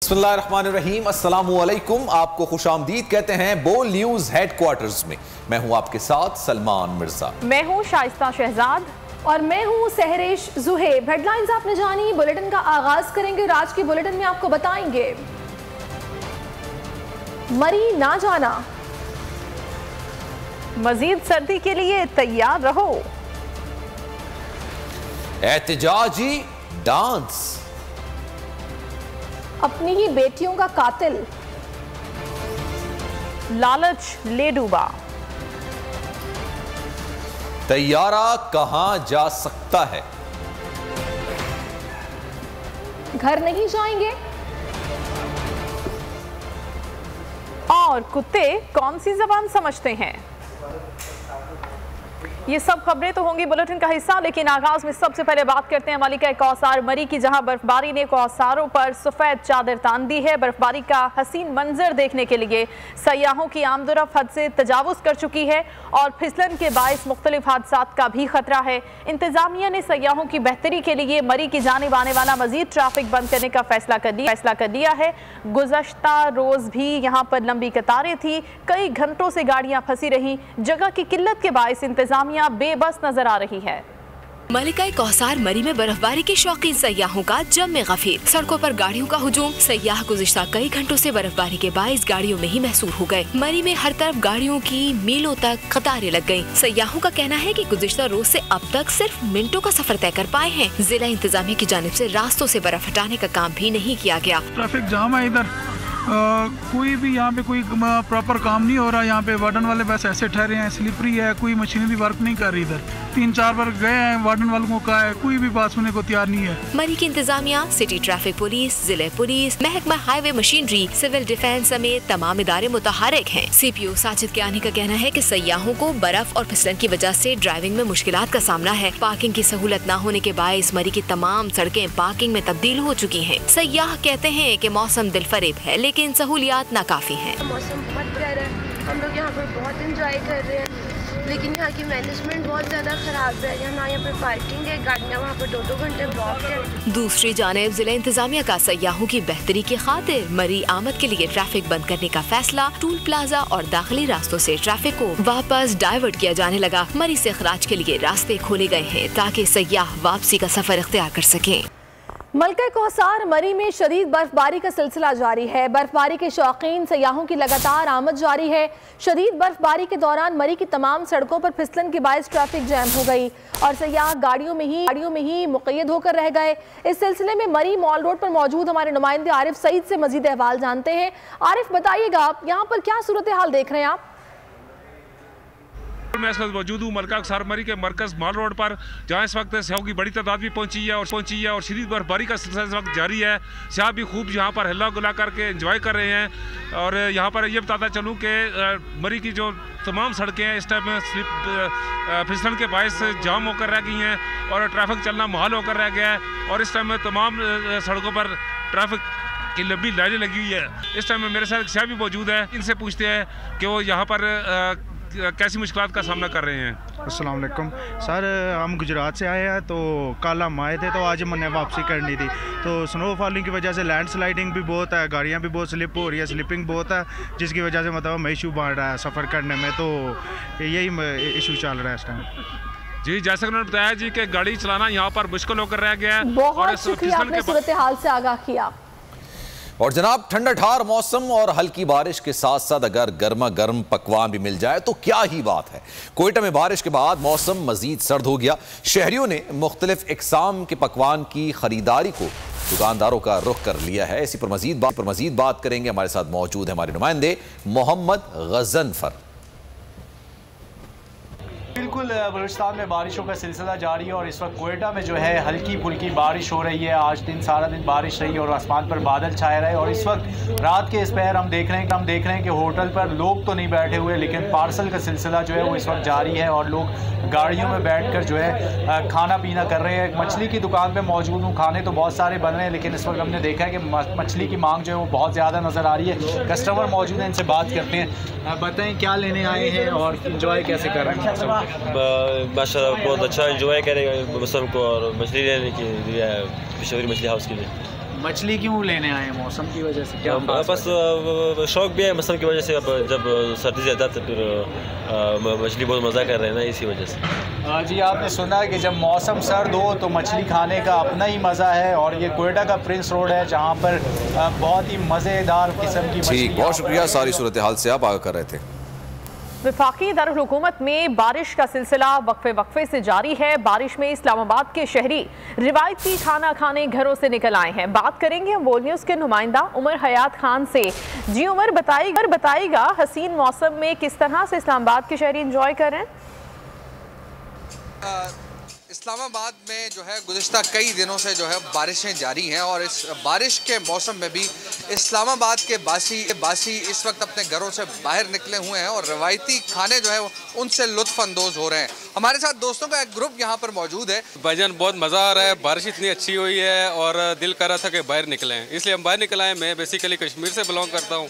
बिस्मिल्लाहिर्रहमानिर्रहीम, अस्सलामुअलैकुम। आपको खुशामदीद कहते हैं बोल न्यूज हेडक्वार्टर्स में। मैं हूं आपके साथ सलमान मिर्जा। मैं हूं शाइस्ता शहजाद और मैं हूं सहरेश जुहेब। हेडलाइंस आपने जानी, बुलेटिन का आगाज करेंगे। आज के बुलेटिन में आपको बताएंगे मरी ना जाना, मजीद सर्दी के लिए तैयार रहो, एहतिजाजी डांस, अपनी ही बेटियों का कातिल, लालच ले डूबा, तैयारा कहां जा सकता है, घर नहीं जाएंगे, और कुत्ते कौन सी जबान समझते हैं। ये सब खबरें तो होंगी बुलेटिन का हिस्सा, लेकिन आगाज में सबसे पहले बात करते हैं मलिका कौसार मरी की, जहां बर्फबारी ने कौसारों पर सफेद चादर तान दी है। बर्फबारी का हसीन मंजर देखने के लिए सयाहों की आमदोरफ्त हद से तजावुज कर चुकी है और फिसलन के बायस मुख्तलिफ हादसात का भी खतरा है। इंतजामिया ने सयाहों की बेहतरी के लिए मरी की जानिब आने वाला मजीद ट्रैफिक बंद करने का फैसला कर दिया है। गुज़श्ता रोज भी यहाँ पर लंबी कतारें थी, कई घंटों से गाड़ियां फंसी रही। जगह की किल्लत के बायस इंतजामिया बेबस नजर आ रही है। मलिका कौसार मरी में बर्फबारी के शौकीन सयाहों का जम में गफीर, सड़कों पर गाड़ियों का हुजूम। सयाह गुज़िश्ता कई घंटों से बर्फबारी के बायस गाड़ियों में ही महसूर हो गए। मरी में हर तरफ गाड़ियों की मीलों तक कतारें लग गयी। सयाहों का कहना है कि गुज़िश्ता रोज से अब तक सिर्फ मिनटों का सफर तय कर पाए हैं। जिला इंतजामिया की जानिब से रास्तों से बर्फ हटाने का काम भी नहीं किया गया। ट्रैफिक जाम है इधर, कोई भी यहाँ पे कोई प्रॉपर काम नहीं हो रहा। यहाँ पे वार्डन वाले बस ऐसे ठहरे हैं, स्लिपरी है, कोई मशीनरी वर्क नहीं कर रही। इधर 3-4 बार गए हैं, वार्डन वालों को कहा है, कोई भी बात सुनने को तैयार नहीं है। मरी की इंतजामिया, सिटी ट्रैफिक पुलिस, जिले पुलिस, महकमा हाईवे मशीनरी, सिविल डिफेंस समेत तमाम इदारे मुतहरिक हैं। CPO साजिद कियानी का कहना है कि सयाहों को बर्फ और फिसलन की वजह से ड्राइविंग में मुश्किलात का सामना है। पार्किंग की सहूलत न होने के बायस मरी की तमाम सड़कें पार्किंग में तब्दील हो चुकी हैं। सयाह कहते हैं कि मौसम दिलफरेब है, लेकिन सहूलियात नाकाफी हैं। मौसम बहुत प्यारा है, हम लोग यहाँ पर बहुत एंजॉय कर रहे हैं, लेकिन यहाँ की मैनेजमेंट बहुत ज़्यादा ख़राब है। यहाँ पे पार्किंग है, गाड़ियाँ वहाँ पर 2-2 घंटे ब्लॉक है। दूसरी जानिब जिला इंतजामिया का सयाहों की बेहतरी की खातिर मरी आमद के लिए ट्रैफिक बंद करने का फैसला। टूल प्लाजा और दाखिली रास्तों से ट्रैफिक को वापस डाइवर्ट किया जाने लगा। मरी से खराज के लिए रास्ते खोले गए हैं ताकि सयाह वापसी का सफर इख्तियार कर सकें। मलिका कौसार मरी में शदीद बर्फबारी का सिलसिला जारी है। बर्फबारी के शौकीन सयाहों की लगातार आमद जारी है। शदीद बर्फबारी के दौरान मरी की तमाम सड़कों पर फिसलन के बायस ट्रैफिक जैम हो गई और सयाह गाड़ियों में ही मुक़य्यद होकर रह गए। इस सिलसिले में मरी मॉल रोड पर मौजूद हमारे नुमाइंदे आरिफ सईद से मजीद अहवाल जानते हैं। आरिफ, बताइएगा आप यहाँ पर क्या सूरत हाल देख रहे हैं आप? मैं इस वक्त मौजूद हूँ मलिका कौसार मरी के मरकज मॉल रोड पर, जहाँ इस वक्त स्याहों की बड़ी तादाद भी पहुँची है और शदीद बर्फबारी का सिलसिला इस वक्त जारी है। स्याह भी खूब यहाँ पर हल्ला गुला करके एंजॉय कर रहे हैं। और यहाँ पर ये बताता चलूँ कि मरी की जो तमाम सड़कें हैं इस टाइम फिसलन के बायस जाम होकर रह गई हैं और ट्रैफिक चलना मुहाल होकर रह गया है। और इस टाइम में तमाम सड़कों पर ट्रैफिक की लंबी लाइनें लगी हुई है। इस टाइम में मेरे साथ स्याह भी मौजूद है, इनसे पूछते हैं कि वो यहाँ पर कैसी मुश्किलात का सामना कर रहे हैं। अस्सलाम वालेकुम सर, हम गुजरात से आए हैं, तो कल हम आए थे, तो आज हमने वापसी करनी थी। तो स्नो फॉलिंग की वजह से लैंड स्लाइडिंग भी बहुत है, गाड़ियाँ भी बहुत स्लिप हो रही है, स्लिपिंग बहुत है, जिसकी वजह से मतलब हमें इशू बढ़ रहा है सफ़र करने में। तो यही इशू चल रहा है इस टाइम। जी, जैसे उन्होंने बताया जी कि गाड़ी चलाना यहाँ पर मुश्किल होकर रह गया है। बहुत शुक्रिया, आपने सूरत हाल से आगाह किया। और जनाब, ठंडा ठार मौसम और हल्की बारिश के साथ साथ अगर गर्मा गर्म पकवान भी मिल जाए तो क्या ही बात है। कोयटा में बारिश के बाद मौसम मजीद सर्द हो गया। शहरियों ने मुख्तलिफ इकसाम के पकवान की खरीदारी को दुकानदारों का रुख कर लिया है। इसी पर मजीद बात करेंगे। हमारे साथ मौजूद है हमारे नुमाइंदे मोहम्मद गजनफर। बिल्कुल, बलूचिस्तान में बारिशों का सिलसिला जारी है और इस वक्त कोयटा में जो है हल्की फुल्की बारिश हो रही है। आज सारा दिन बारिश रही और आसमान पर बादल छाए रहे। और इस वक्त रात के इस पहर हम देख रहे हैं कि होटल पर लोग तो नहीं बैठे हुए, लेकिन पार्सल का सिलसिला जो है वो इस वक्त जारी है और लोग गाड़ियों में बैठकर जो है खाना पीना कर रहे हैं। मछली की दुकान पे मौजूद हूँ, खाने तो बहुत सारे बन रहे हैं, लेकिन इस वक्त हमने देखा है कि मछली की मांग जो है वो बहुत ज़्यादा नज़र आ रही है। कस्टमर मौजूद हैं, इनसे बात करते हैं। बताएं क्या लेने आए हैं और इंजॉय कैसे कर रहे हैं? माशाल्लाह बहुत अच्छा इंजॉय करेगा सबको और मछली लेने के लिए पेशावरी मछली हाउस के लिए। मछली क्यों लेने आए हैं? मौसम की वजह से क्या? बस शौक भी है मौसम की वजह से। अब जब सर्दी ज़्यादा तो फिर मछली बहुत मज़ा कर रहे हैं ना, इसी वजह से। जी, आपने सुना कि जब मौसम सर्द हो तो मछली खाने का अपना ही मज़ा है, और ये क्वेटा का प्रिंस रोड है जहाँ पर बहुत ही मज़ेदार किस्म की मछली। बहुत शुक्रिया, सारी सूरत हाल से आप आगाह कर रहे थे। वफाकी दारुल हुकूमत में बारिश का सिलसिला वक्फे से जारी है। बारिश में इस्लामाबाद के शहरी रिवायती खाना खाने घरों से निकल आए हैं। बात करेंगे हम वर्ल्ड न्यूज़ के नुमाइंदा उमर हयात खान से। जी उमर, बताइएगा हसीन मौसम में किस तरह से इस्लामाबाद के शहरी इंजॉय कर रहे हैं? इस्लामाबाद में जो है गुज़िश्ता कई दिनों से जो है बारिशें जारी हैं, और इस बारिश के मौसम में भी इस्लामाबाद के बासी इस वक्त अपने घरों से बाहर निकले हुए हैं और रवायती खाने जो है उनसे लुत्फ़ अंदोज़ हो रहे हैं। हमारे साथ दोस्तों का एक ग्रुप यहाँ पर मौजूद है। भाईजान बहुत मज़ा आ रहा है, बारिश इतनी अच्छी हुई है और दिल कर रहा था कि बाहर निकलें, इसलिए हम बाहर निकल आए। मैं बेसिकली कश्मीर से बिलोंग करता हूँ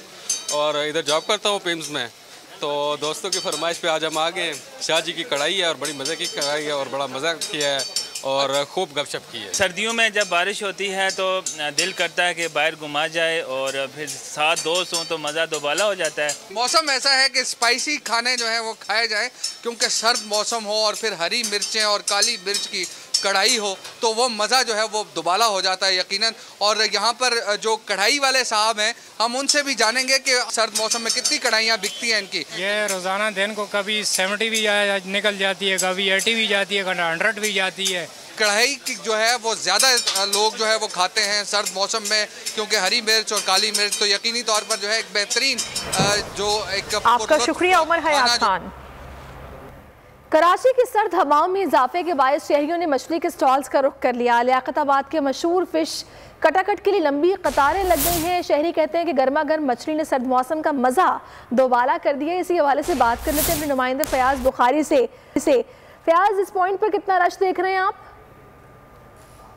और इधर जॉब करता हूँ पिम्स में, तो दोस्तों की फरमाइश पे आज हम आ गए। शाह जी की कढ़ाई है और बड़ी मज़े की कढ़ाई है और बड़ा मज़ा किया है और खूब गपशप की है। सर्दियों में जब बारिश होती है तो दिल करता है कि बाहर घुमा जाए और फिर साथ दोस्त हों तो मज़ा दोबाला हो जाता है। मौसम ऐसा है कि स्पाइसी खाने जो है वो खाए जाएं, क्योंकि सर्द मौसम हो और फिर हरी मिर्चें और काली मिर्च की कढ़ाई हो तो वो मज़ा जो है वो दुबाला हो जाता है यकीनन। और यहाँ पर जो कढ़ाई वाले साहब हैं, हम उनसे भी जानेंगे कि सर्द मौसम में कितनी कढ़ाइयाँ बिकती हैं इनकी। ये रोज़ाना दिन को कभी 70 भी निकल जाती है, कभी 80 भी जाती है, कभी 100 भी जाती है। कढ़ाई की जो है वो ज़्यादा लोग जो है वो खाते हैं सर्द मौसम में, क्योंकि हरी मिर्च और काली मिर्च तो यकीनी तौर पर जो है एक बेहतरीन जो एक। आपका शुक्रिया उमर हयात खान। कराची की सर्द हवाओं में इजाफे के बायस शहरियों ने मछली के स्टॉल्स का रुख कर लिया। लियाकताबाद के मशहूर फिश कटाकट के लिए लंबी कतारें लग गई हैं। शहरी कहते हैं कि गर्मा गर्म मछली ने सर्द मौसम का मज़ा दोबाला कर दिया। इसी हवाले से बात कर लेते हैं अपने नुमाइंदे फयाज बुखारी से। फयाज, इस पॉइंट पर कितना रश देख रहे हैं आप?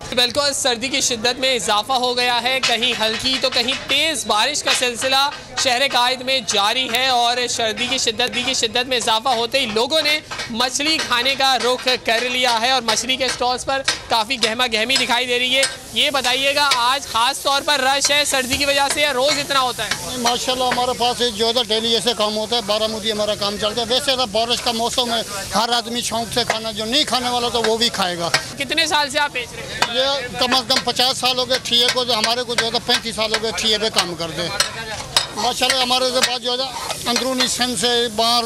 बिल्कुल, सर्दी की शिद्दत में इजाफा हो गया है। कहीं हल्की तो कहीं तेज़ बारिश का सिलसिला शहर कायद में जारी है और सर्दी की शिद्दत में इजाफा होते ही लोगों ने मछली खाने का रुख कर लिया है और मछली के स्टॉल्स पर काफ़ी गहमा गहमी दिखाई दे रही है। ये बताइएगा, आज ख़ास तौर पर रश है सर्दी की वजह से या रोज़ इतना होता है? माशाल्लाह हमारे पास जो है डेली ऐसे काम होता है, 12 मुदी हमारा काम चलता है। वैसे तो बारिश का मौसम है, हर आदमी शौक से खाना, जो नहीं खाने वाला तो वो भी खाएगा। कितने साल से आप बेच रहे हैं? ये कम से कम 50 साल हो गए ठिए को, जो हमारे को जो है 35 साल हो गए ठिए पे काम करते हैं। माशाल्लाह हमारे से बाद जो है अंदरूनी सन से बाहर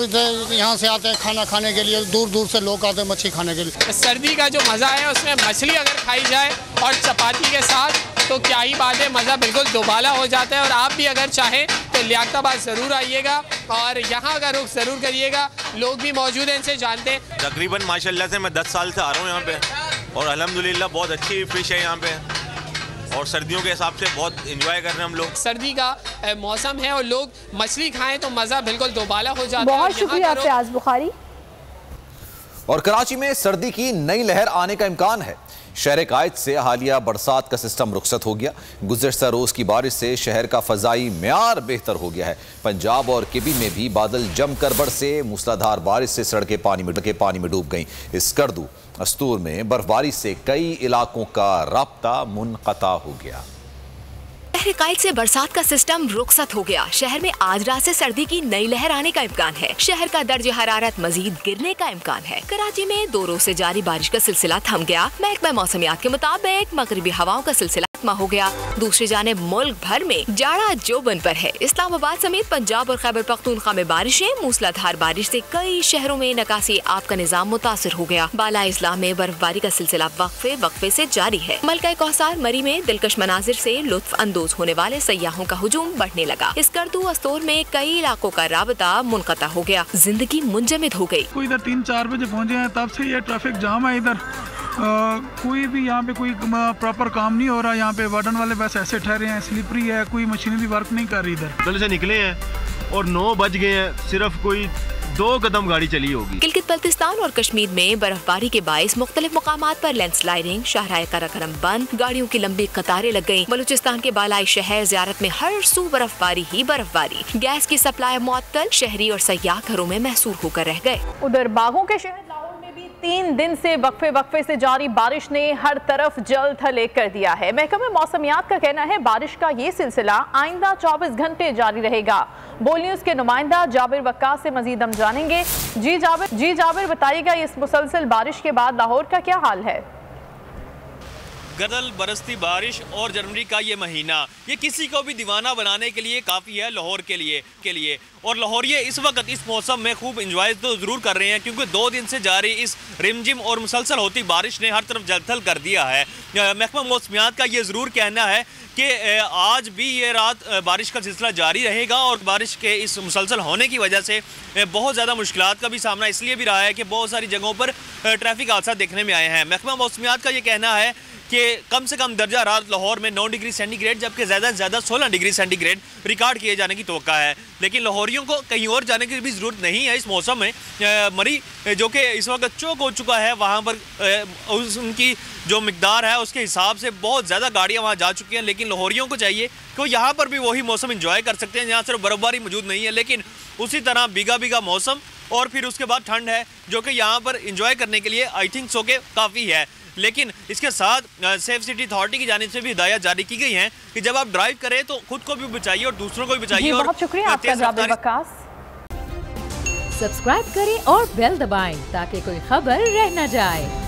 यहाँ से आते हैं खाना खाने के लिए, दूर दूर से लोग आते हैं मछली खाने के लिए। सर्दी का जो मज़ा है उसमें मछली अगर खाई जाए और चपाती के साथ तो क्या ही बात है, मज़ा बिल्कुल दोबाला हो जाता है। और आप भी अगर चाहें तो लियाकताबाद ज़रूर आइएगा और यहाँ का रुख ज़रूर करिएगा। लोग भी मौजूद हैं, इनसे जानते हैं। तकरीबन माशाल्लाह से मैं 10 साल से आ रहा हूँ यहाँ पे और अल्हम्दुलिल्लाह बहुत अच्छी फ़िश है यहाँ पे और सर्दियों के हिसाब से बहुत एंजॉय कर रहे हैं हम लोग। सर्दी का मौसम है और लोग मछली खाएं तो मज़ा बिल्कुल दोबाला हो जाता है। बहुत शुक्रिया फयाज बुखारी। और कराची में सर्दी की नई लहर आने का इम्कान है। शहर कायद से हालिया बरसात का सिस्टम रुखसत हो गया। गुज़श्ता रोज की बारिश से शहर का फ़ज़ाई मेयार बेहतर हो गया है। पंजाब और केबी में भी बादल जमकर बरसे। मूसलाधार बारिश से सड़कें पानी में डूब गईं। स्कर्दू अस्तूर में बर्फबारी से कई इलाकों का राब्ता मुनक़ता हो गया। शहर कायद से बरसात का सिस्टम रुखसत हो गया। शहर में आज रात से सर्दी की नई लहर आने का इम्कान है। शहर का दर्ज हरारत मजीद गिरने का इम्कान है। कराची में 2 रोज से जारी बारिश का सिलसिला थम गया। महकमा मौसमियात के मुताबिक मगरिबी हवाओं का सिलसिला हो गया। दूसरी जानिब मुल्क भर में जाड़ा जोबन पर है। इस्लामाबाद समेत पंजाब और खैबर पख्तूनख्वा में बारिशें। मूसलाधार बारिश से कई शहरों में नकासी आब का निजाम मुतासिर हो गया। बाला इस्लाम में बर्फबारी का सिलसिला वक्फे से जारी है। मलका कौसार मरी में दिलकश मनाजिर से लुत्फ अंदोज होने वाले सयाहों का हुजूम बढ़ने लगा। स्कर्दू अस्तूर में कई इलाकों का राबता मुनक़ता हो गया। जिंदगी मुंजमद हो गई। कोई इधर 3-4 बजे पहुँचे हैं, तब से ये ट्रैफिक जाम है। इधर कोई भी यहाँ पे कोई प्रॉपर काम नहीं हो रहा। यहाँ पे वार्डन वाले बस ऐसे ठहरे हैं, स्लिपरी है, कोई मशीनरी वर्क नहीं कर रही। इधर कल से निकले हैं और 9 बज गए हैं, सिर्फ कोई 2 कदम गाड़ी चली होगी। गिलगित बल्तिस्तान और कश्मीर में बर्फबारी के बायस मुख्तलिफ मकामात पर लैंडस्लाइडिंग, शाहराए कराकरम बंद, गाड़ियों की लंबी कतारें लग गयी। बलूचिस्तान के बालाई शहर ज़ियारत में हर सू बर्फबारी ही बर्फबारी। गैस की सप्लाई मुअत्तल, शहरी और सयाह घरों में महसूर होकर रह गए। उधर बागों के शहर लाहौर में भी 3 दिन से वक्फे से जारी बारिश ने हर तरफ जल थल कर दिया है। महकमे मौसमियात का कहना है बारिश का ये सिलसिला आइंदा 24 घंटे जारी रहेगा। बोल न्यूज के नुमाइंदा जाबिर वक्कास से मजीद हम जानेंगे। जी जाबिर बताइएगा, इस मुसलसल बारिश के बाद लाहौर का क्या हाल है? गदल बरसती बारिश और जनवरी का ये महीना, ये किसी को भी दीवाना बनाने के लिए काफ़ी है लाहौर के लिए। और लाहौरिये इस वक्त इस मौसम में खूब इंजॉय तो ज़रूर कर रहे हैं, क्योंकि 2 दिन से जारी इस रिमझिम और मुसलसल होती बारिश ने हर तरफ जलथल कर दिया है। महकमा मौसमियात का ये ज़रूर कहना है कि आज भी ये रात बारिश का सिलसिला जारी रहेगा और बारिश के इस मुसलसल होने की वजह से बहुत ज़्यादा मुश्किलात का भी सामना इसलिए भी रहा है कि बहुत सारी जगहों पर ट्रैफिक हादसा देखने में आए हैं। महकमा मौसमियात का ये कहना है कि कम से कम दर्जा रात लाहौर में 9 डिग्री सेंटीग्रेड जबकि ज़्यादा से ज़्यादा 16 डिग्री सेंटीग्रेड रिकॉर्ड किए जाने की तवक्का है। लेकिन लाहौरियों को कहीं और जाने की भी ज़रूरत नहीं है। इस मौसम में मरी जो कि इस वक्त चौक हो चुका है, वहाँ पर उनकी जो मिकदार है उसके हिसाब से बहुत ज़्यादा गाड़ियाँ वहाँ जा चुकी हैं। लेकिन लाहौरियों को चाहिए कि वो यहाँ पर भी वही मौसम इंजॉय कर सकते हैं, यहाँ सिर्फ बर्फबारी मौजूद नहीं है लेकिन उसी तरह भीगा मौसम और फिर उसके बाद ठंड है जो कि यहाँ पर इंजॉय करने के लिए आई थिंक सो के काफ़ी है। लेकिन इसके साथ सेफ सिटी अथॉरिटी की जानिब से भी हिदायत जारी की गई हैं कि जब आप ड्राइव करें तो खुद को भी बचाइए और दूसरों को भी बचाइए। और बहुत शुक्रिया आपका जाबिर वक्कास। सब्सक्राइब करें और बेल दबाएं ताकि कोई खबर रह न जाए।